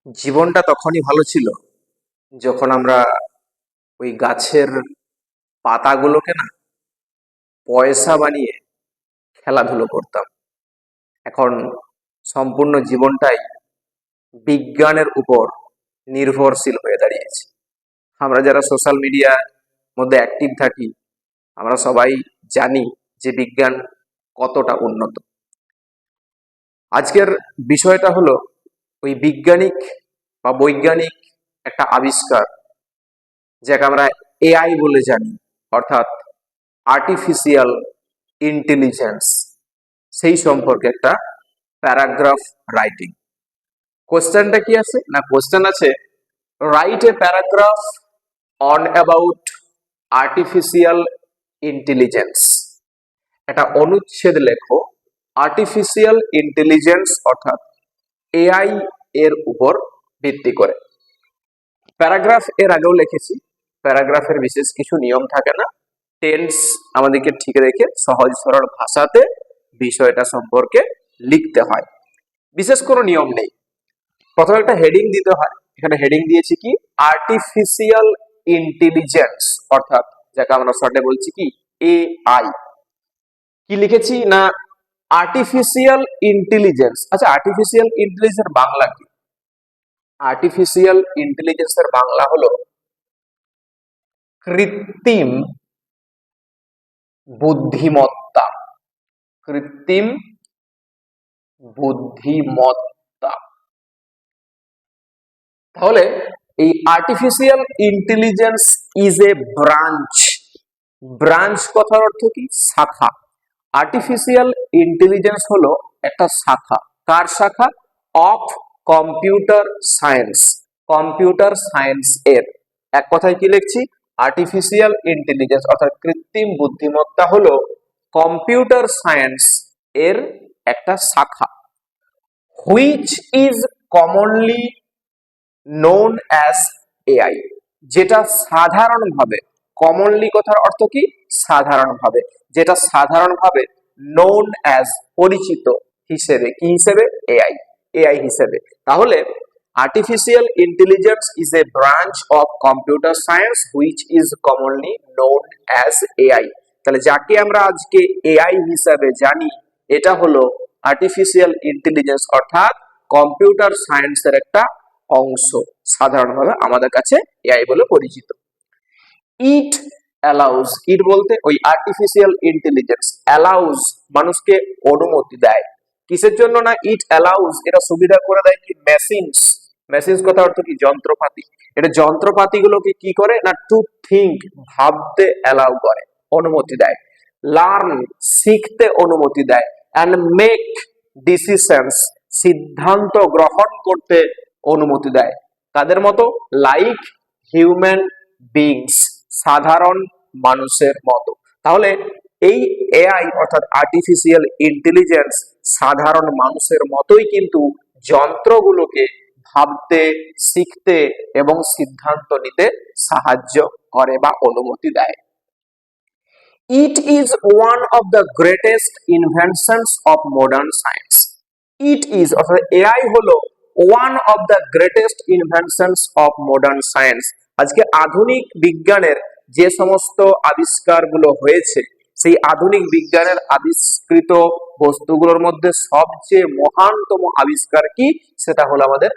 জীবনটা তখনই ভালো ছিল যখন আমরা ওই গাছের পাতাগুলোকে না পয়সা বানিয়ে খেলাধুলো করতাম। এখন সম্পূর্ণ জীবনটাই বিজ্ঞানের উপর নির্ভরশীল হয়ে দাঁড়িয়েছে। আমরা যারা সোশ্যাল মিডিয়ার মধ্যে অ্যাক্টিভ থাকি, আমরা সবাই জানি যে বিজ্ঞান কতটা উন্নত। আজকের বিষয়টা হলো ওই বিজ্ঞানিক বা বৈজ্ঞানিক একটা আবিষ্কার, যাকে আমরা এআই বলে জানি, অর্থাৎ আর্টিফিশিয়াল ইন্টেলিজেন্স, সেই সম্পর্কে একটা প্যারাগ্রাফ রাইটিং। কোশ্চেনটা কি আছে না, কোশ্চেন আছে write a paragraph on about artificial intelligence. একটা অনুচ্ছেদ লেখো আর্টিফিশিয়াল ইন্টেলিজেন্স অর্থাৎ এআই এর উপর ভিত্তি করে। প্যারাগ্রাফ এর আগেও লিখেছি, প্যারাগ্রাফের বিশেষ কিছু নিয়ম থাকে না, টেন্স আমাদেরকে ঠিক রেখে সহজ সরল ভাষাতে বিষয়টা সম্পর্কে লিখতে হয়, বিশেষ কোনো নিয়ম নেই। প্রথমে একটা হেডিং দিতে হয়, এখানে হেডিং দিয়েছি কি আর্টিফিশিয়াল ইন্টেলিজেন্স, অর্থাৎ যাকে আমরা শর্টে বলছি কি এআই। কি লিখেছি না আর্টিফিশিয়াল ইন্টেলিজেন্স। আচ্ছা, আর্টিফিশিয়াল ইন্টেলিজেন্সের বাংলা কি? আর্টিফিশিয়াল ইন্টেলিজেন্সের বাংলা হলো কৃত্রিম বুদ্ধিমত্তা। কৃত্রিম বুদ্ধিমত্তা। তাহলে এই artificial intelligence is a branch. Branch কথার অর্থ কি? শাখা। আর্টিফিশিয়াল ইন্টেলিজেন্স হলো একটা শাখা। কার শাখা? Of computer science. Computer science এর। এক কথায় কি লিখছি? আর্টিফিশিয়াল ইন্টেলিজেন্স অর্থাৎ কৃত্রিম বুদ্ধিমত্তা হলো কম্পিউটার সায়েন্স এর একটা শাখা। Which is commonly known as AI, যেটা সাধারণভাবে, কমনলি কথার অর্থ কি? সাধারণভাবে, যেটা সাধারণভাবে নোন অ্যাজ পরিচিত হিসেবে, কি হিসেবে? এআই, এআই হিসেবে। তাহলে artificial intelligence is a branch of computer science which is commonly known as AI. তাহলে যাকে আমরা আজকে এআই হিসাবে জানি, এটা হলো আর্টিফিশিয়াল ইন্টেলিজেন্স অর্থাৎ কম্পিউটার সায়েন্সের একটা অংশ, সাধারণভাবে আমাদের কাছে এআই বলে পরিচিত। ইট অ্যালাউজ, ইট বলতে ওই আর্টিফিশিয়াল ইন্টেলিজেন্স অ্যালাউজ, মানুষকে অনুমতি দেয়। কিসের জন্য না ইট অ্যালাউজ, এটা সুবিধা করে দেয় কি মেশিনস। মেশিনস কথা অর্থ কি? যন্ত্রপাতি। এটা যন্ত্রপাতিগুলোকে কি করে না টু থিঙ্ক, ভাবতে অ্যালাউ করে, অনুমতি দেয়। লার্ন, শিখতে অনুমতি দেয়। অ্যান্ড মেক ডিসিশনস, সিদ্ধান্ত গ্রহণ করতে অনুমতি দেয়। তাদের মতো লাইক হিউম্যান বিংস, সাধারণ মানুষের মতো। তাহলে এই এআই অর্থাৎ আর্টিফিশিয়াল ইন্টেলিজেন্স সাধারণ মানুষের মতোই কিন্তু যন্ত্রগুলোকে ভাবতে, শিখতে এবং সিদ্ধান্ত নিতে সাহায্য করে বা অনুমতি দেয়। It is one of the greatest inventions of modern science. It is অর্থাৎ এআই হলো one of the greatest inventions of modern science. আজকে আধুনিক বিজ্ঞানের যে সমস্ত আবিষ্কারগুলো হয়েছে, সেই আধুনিক বিজ্ঞানের আবিষ্কৃত বস্তুগুলোর মধ্যে সবচেয়ে মহানতম আবিষ্কার কি? সেটা হলো আমাদের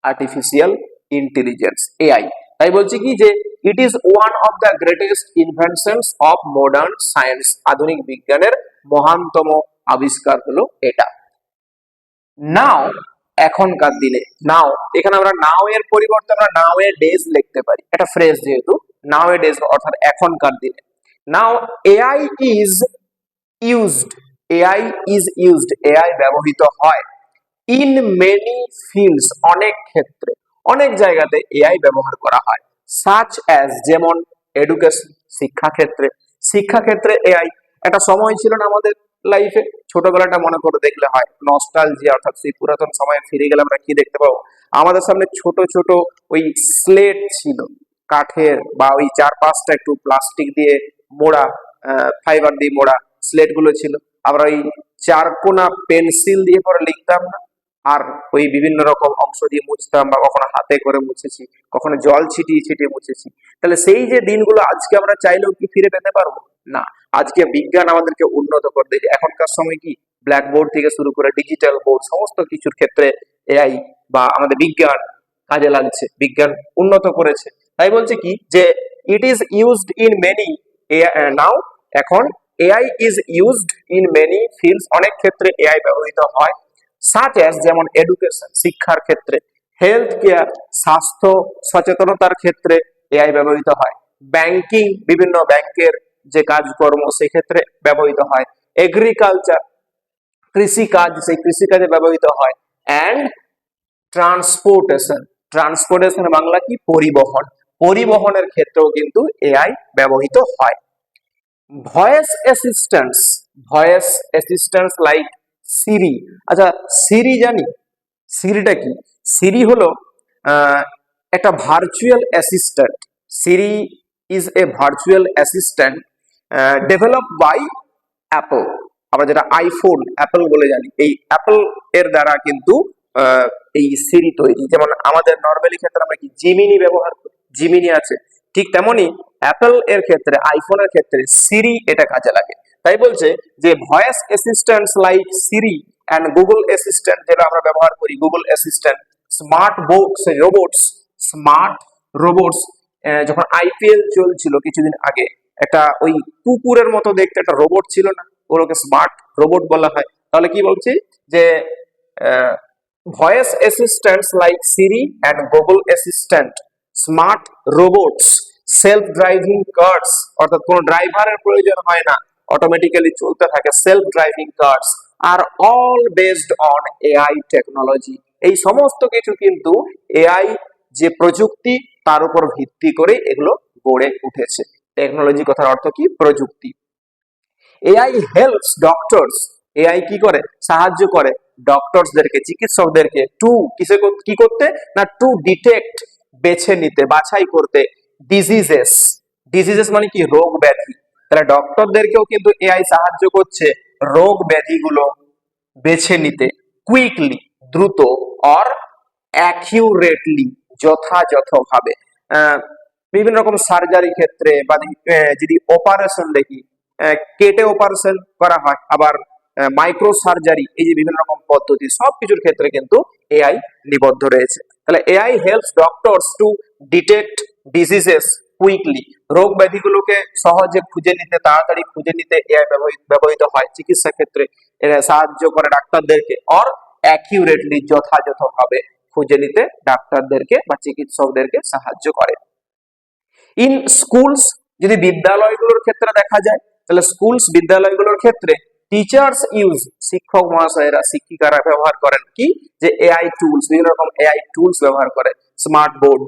আর্টিফিশিয়াল ইন্টেলিজেন্স, এআই। তাই বলছি কি যে it is one of the greatest inventions of modern science, আধুনিক বিজ্ঞানের মহানতম আবিষ্কার হলো এটা। নাও, এখনকার দিনে। নাও, এখানে আমরা নাও এর পরিবর্তে আমরা নাও এ ডেজ লিখতে পারি, এটা ফ্রেজ যেহেতু। নাও এ ডেজ অর্থাৎ এখনকার দিনে। Now AI is used, AI is used, AI ব্যবহৃত হয় ইন মেনি ফিল্ডস, অনেক ক্ষেত্রে, অনেক জায়গাতে এআই ব্যবহার করা হয়। সাচ অ্যাজ, যেমন এডুকেশন, শিক্ষাক্ষেত্রে। শিক্ষাক্ষেত্রে এআই। একটা সময় ছিল না আমাদের লাইফে, ছোটবেলাটা মনে করে দেখলে হয়, নস্টালজিয়া অর্থাৎ সেই পুরাতন সময়ে ফিরে গেলে আমরা কি দেখতে পাবো? আমাদের সামনে ছোট ছোট ওই স্লেট ছিল, কাঠের বা ওই 4-5টা একটু প্লাস্টিক দিয়ে মোড়া, ফাইবার দিয়ে মোড়া স্লেট গুলো ছিল। আমরা ওই চারকোনা পেন্সিল দিয়ে পরে লিখতাম না, আর ওই বিভিন্ন রকম অংশ দিয়ে মুছতাম, বা কখনো হাতে করে মুছেছি, কখনো জল ছিটিয়ে ছিটিয়ে মুছেছি। তাহলে সেই যে দিনগুলো আজকে আমরা চাইলেও কি ফিরে পেতে পারবো না। আজকে বিজ্ঞান আমাদেরকে উন্নত করে দিয়েছে। এখনকার সময় কি ব্ল্যাকবোর্ড থেকে শুরু করে ডিজিটাল বোর্ড, সমস্ত কিছুর ক্ষেত্রে এআই বা আমাদের বিজ্ঞান কাজে লাগছে, বিজ্ঞান উন্নত করেছে। তাই বলছে কি যে it is used in many now, এখন AI is used in many fields, অনেক ক্ষেত্রে এআই ব্যবহৃত হয়। সাচ অ্যাজ, যেমন এডুকেশন, শিক্ষার ক্ষেত্রে, হেলথ কেয়ার, স্বাস্থ্য সচেতনতার ক্ষেত্রে এআই ব্যবহৃত হয়, ব্যাংকিং, বিভিন্ন ব্যাংকের যে কাজকর্ম সেক্ষেত্রে ব্যবহৃত হয়, এগ্রিকালচার, কৃষিকাজ, সেই কৃষিকাজে ব্যবহৃত হয়, অ্যান্ড ট্রান্সপোর্টেশন, ট্রান্সপোর্টেশন বাংলা কি, পরিবহন, পরিবহনের ক্ষেত্রেও কিন্তু এআই ব্যবহৃত হয়। Voice assistants, voice assistants like Siri. আচ্ছা, সিরি জানি, সিরিটা কি? সিরি হলো একটা virtual assistant. Siri is a virtual assistant developed by Apple. আমরা যেটা আইফোন অ্যাপল বলে জানি, এই অ্যাপল এর দ্বারা কিন্তু এই সিরি তৈরি। যেমন আমাদের নর্মালি ক্ষেত্রে আমরা কি জিমিনি ব্যবহার করি, জিমিনি আছে, ঠিক তেমনি অ্যাপল এর ক্ষেত্রে, আইফোনের ক্ষেত্রে সিরি এটা কাজে লাগে। তাই বলছে যে voice assistants like Siri and Google assistant, যেটা আমরা ব্যবহার করি Google assistant, smart boards, robots, smart robots. যখন আইপিএল চলছিল কিছুদিন আগে, একটা ওই কুকুরের মতো দেখতে একটা রোবট ছিল না, ওগুলোকে স্মার্ট রোবট বলা হয়। তাহলে কি বলছি যে voice assistants like Siri and Google assistant, smart robots, self driving cars, অর্থাৎ কোনো ড্রাইভারের প্রয়োজন হয় না, অটোমেটিক্যালি চলতে থাকে, সেলফ ড্রাইভিং কার্স আর all based on AI technology. এই সমস্ত কিছু কিন্তু এআই যে প্রযুক্তি তার উপর ভিত্তি করে এগুলো গড়ে উঠেছে। টেকনোলজি কথার অর্থ কি, প্রযুক্তি। এআই হেল্পস ডক্টরস, এআই কি করে, সাহায্য করে ডক্টরসদেরকে, চিকিৎসকদেরকে, টু কি করতে না, টু ডিটেক্ট, বেছে নিতে, বাছাই করতে, ডিজিজেস, ডিজিজেস মানে কি, রোগ ব্যাধি। তাহলে ডক্টরদেরকেও কিন্তু এআই সাহায্য করছে রোগ ব্যাধিগুলো বেছে নিতে, কুইকলি, দ্রুত, অর অ্যাকিউরেটলি, যথাযথভাবে। বিভিন্ন রকম সার্জারি ক্ষেত্রে বা যদি অপারেশন দেখি, কেটে অপারেশন করা হয়, আবার মাইক্রো সার্জারি, এই যে বিভিন্ন রকম পদ্ধতি, সবকিছুর ক্ষেত্রে কিন্তু এআই নিবদ্ধ রয়েছে। তাহলে AI helps doctors to detect diseases quickly, রোগ ব্যাধিগুলোকে সহজে খুঁজে নিতে, তাড়াতাড়ি খুঁজে নিতে এআই ব্যবহৃত হয় চিকিৎসা ক্ষেত্রে। এরা সাহায্য করে ডাক্তারদেরকে, অর অ্যাকিউরেটলি, যথাযথভাবে খুঁজে নিতে ডাক্তারদেরকে বা চিকিৎসকদেরকে সাহায্য করে। ইন স্কুলস, যদি বিদ্যালয়গুলোর ক্ষেত্রে দেখা যায়, তাহলে স্কুলস, বিদ্যালয়গুলোর ক্ষেত্রে টিচার্স ইউজ, শিক্ষক মহাশয়েরা, শিক্ষিকারা ব্যবহার করেন কি, যে এআই টুলস, বিভিন্ন রকম এআই টুলস ব্যবহার করে, smart board,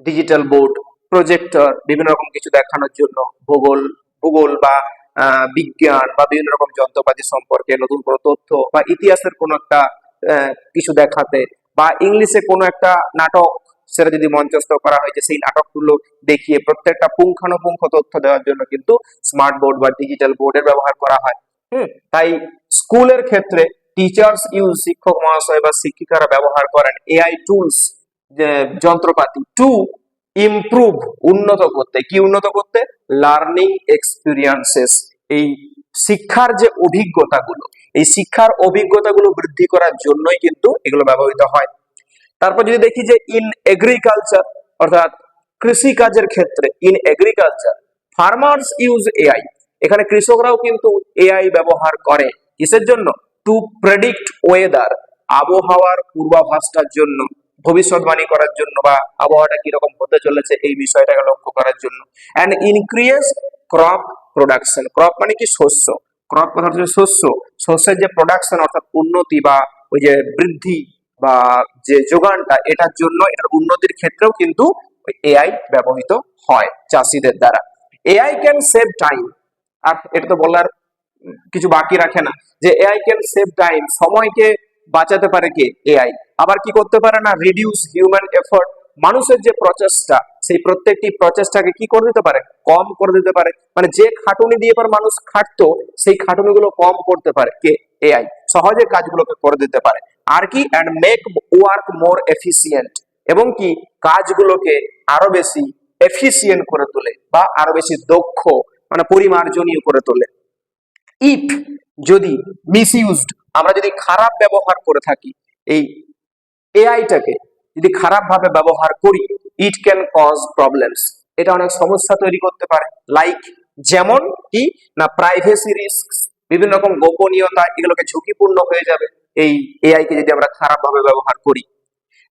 digital board, projector, বিভিন্ন রকম কিছু দেখানোর জন্য, ভূগোল ভূগোল বা বিজ্ঞান বা বিভিন্ন রকম যন্ত্রপাতি সম্পর্কে নতুন কোনো তথ্য, বা ইতিহাসের কোনো একটা কিছু দেখাতে, বা ইংলিশে কোনো একটা নাটক সেটা যদি মঞ্চস্থ করা হয়, যে সেই নাটকগুলো দেখিয়ে প্রত্যেকটা পুঙ্খানুপুঙ্খ তথ্য দেওয়ার জন্য কিন্তু স্মার্ট বোর্ড বা ডিজিটাল বোর্ডের ব্যবহার করা হয়। তাই স্কুলের ক্ষেত্রে টিচার্স ইউজ, শিক্ষক মহাশয় বা শিক্ষিকারা ব্যবহার করেন এআই টুলস, যন্ত্রপাতি, টু ইমপ্রুভ, উন্নত করতে, কি উন্নত করতে, লার্নিং এক্সপিরিয়েন্সেস, এই শিক্ষার যে অভিজ্ঞতাগুলো, এই শিক্ষার অভিজ্ঞতাগুলো বৃদ্ধি করার জন্যই কিন্তু এগুলো ব্যবহৃত হয়। তারপর যদি দেখি যে ইন এগ্রিকালচার, অর্থাৎ কৃষি কাজের ক্ষেত্রে, in agriculture farmers use AI, এখানে কৃষকরাও কিন্তু এআই ব্যবহার করে, কিসের জন্য, টু প্রেডিক্ট ওয়েদার, আবহাওয়ার পূর্বাভাসটার জন্য, ভবিষ্যৎবাণী করার জন্য, বা আবহাওয়াটা কিরকম হতে চলেছে এই বিষয়টাকে লক্ষ্য করার জন্য। And increase crop production, crop মানে কি, শস্য, ক্রপ কথা হচ্ছে শস্য, শস্যের যে প্রোডাকশন অর্থাৎ উন্নতি বা ওই যে বৃদ্ধি বা যে যোগানটা, এটার জন্য, এটার উন্নতির ক্ষেত্রেও কিন্তু এআই ব্যবহৃত হয় চাষিদের দ্বারা। এআই ক্যান সেভ টাইম, আর এটা তো বলার কিছু বাকি রাখে না, যে এআই ক্যান সেভ টাইম, সময়কে বাঁচাতে পারে কে, এআই। আবার কি করতে পারে না, রিডিউস হিউম্যান এফর্ট, মানুষের যে প্রচেষ্টা, সেই প্রত্যেকটি প্রচেষ্টাকে কি করে দিতে পারে, কম করে দিতে পারে। মানে যে খাটুনি দিয়ে পর মানুষ খাটতো, সেই খাটুনিগুলো কম করতে পারে কে, এআই, সহজে কাজগুলোকে করে দিতে পারে। আর কি and make work more efficient, এবং কি কাজগুলোকে আরো বেশি এফিসিয়েন্ট করে তোলে বা আরো বেশি দক্ষ মানে পরিমার্জনীয় করে তোলে। ইফ যদি মিসইউজড, আমরা যদি খারাপ ব্যবহার করে থাকি এই এআইটাকে, যদি খারাপ ভাবে ব্যবহার করি, ইট ক্যান কজ প্রবলেমস, এটা অনেক সমস্যা তৈরি করতে পারে। লাইক যেমন কি না প্রাইভেসি রিস্ক, বিভিন্ন রকম গোপনীয়তা এগুলোকে ঝুঁকিপূর্ণ হয়ে যাবে এই এআই কে যদি আমরা খারাপ ভাবে ব্যবহার করি।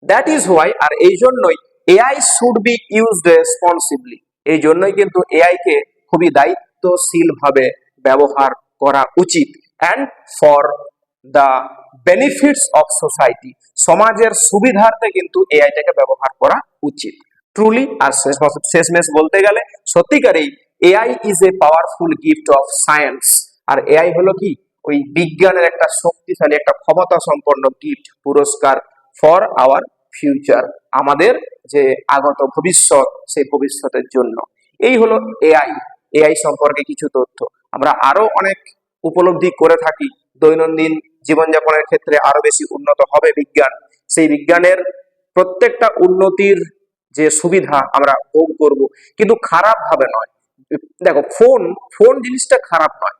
দ্যাট ইজ হোয়াই, আর এই জন্যই AI should be used responsibly, এই জন্যই কিন্তু এআই কে খুবই দায়িত্বশীল ভাবে ব্যবহার করা উচিত। And for the benefits of society, সমাজের সুবিধার্থে কিন্তু এআইটাকে ব্যবহার করা উচিত। ট্রুলি, আর শেষমেশ বলতে গেলে সত্যিকারেই AI is a powerful gift of science, আর এআই হলো কি ওই বিজ্ঞানের একটা শক্তিশালী একটা ক্ষমতা সম্পন্ন গিফট, পুরস্কার ফর আওয়ার ফিউচার, আমাদের যে আগত ভবিষ্যৎ সেই ভবিষ্যতের জন্য। এই হলো এআই, এআই সম্পর্কে কিছু তথ্য। আমরা আরো অনেক উপলব্ধি করে থাকি, দৈনন্দিন জীবনযাপনের ক্ষেত্রে আরো বেশি উন্নত হবে বিজ্ঞান, সেই বিজ্ঞানের প্রত্যেকটা উন্নতির যে সুবিধা আমরা ভোগ করব, কিন্তু খারাপ ভাবে নয়। দেখো ফোন, ফোন জিনিসটা খারাপ নয়,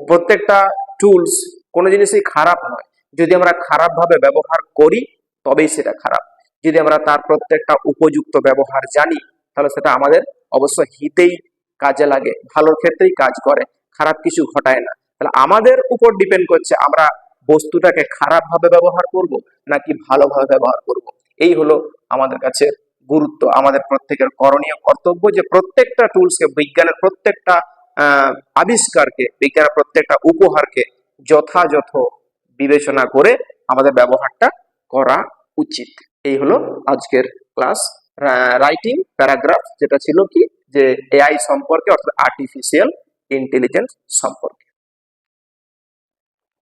প্রত্যেকটা টুলস কোনো জিনিসই খারাপ নয়, যদি আমরা খারাপ ভাবে ব্যবহার করি তবেই সেটা খারাপ। যদি আমরা তার প্রত্যেকটা উপযুক্ত ব্যবহার জানি তাহলে সেটা আমাদের অবশ্য হিতেই কাজে লাগে, ভালোর ক্ষেত্রেই কাজ করে, খারাপ কিছু ঘটায় না। তাহলে আমাদের উপর ডিপেন্ড করছে আমরা বস্তুটাকে খারাপ ভাবে ব্যবহার করব নাকি ভালোভাবে ব্যবহার করব। এই হলো আমাদের কাছে গুরুত্ব, আমাদের প্রত্যেকের করণীয় কর্তব্য যে প্রত্যেকটা টুলসকে, বিজ্ঞানের প্রত্যেকটা আবিষ্কারকে, বিজ্ঞানের প্রত্যেকটা উপহারকে যথাযথ বিবেচনা করে আমাদের ব্যবহারটা করা উচিত। এই হলো আজকের ক্লাস রাইটিং প্যারাগ্রাফ, যেটা ছিল কি যে এআই সম্পর্কে অর্থাৎ আর্টিফিশিয়াল ইন্টেলিজেন্স সম্পর্কে।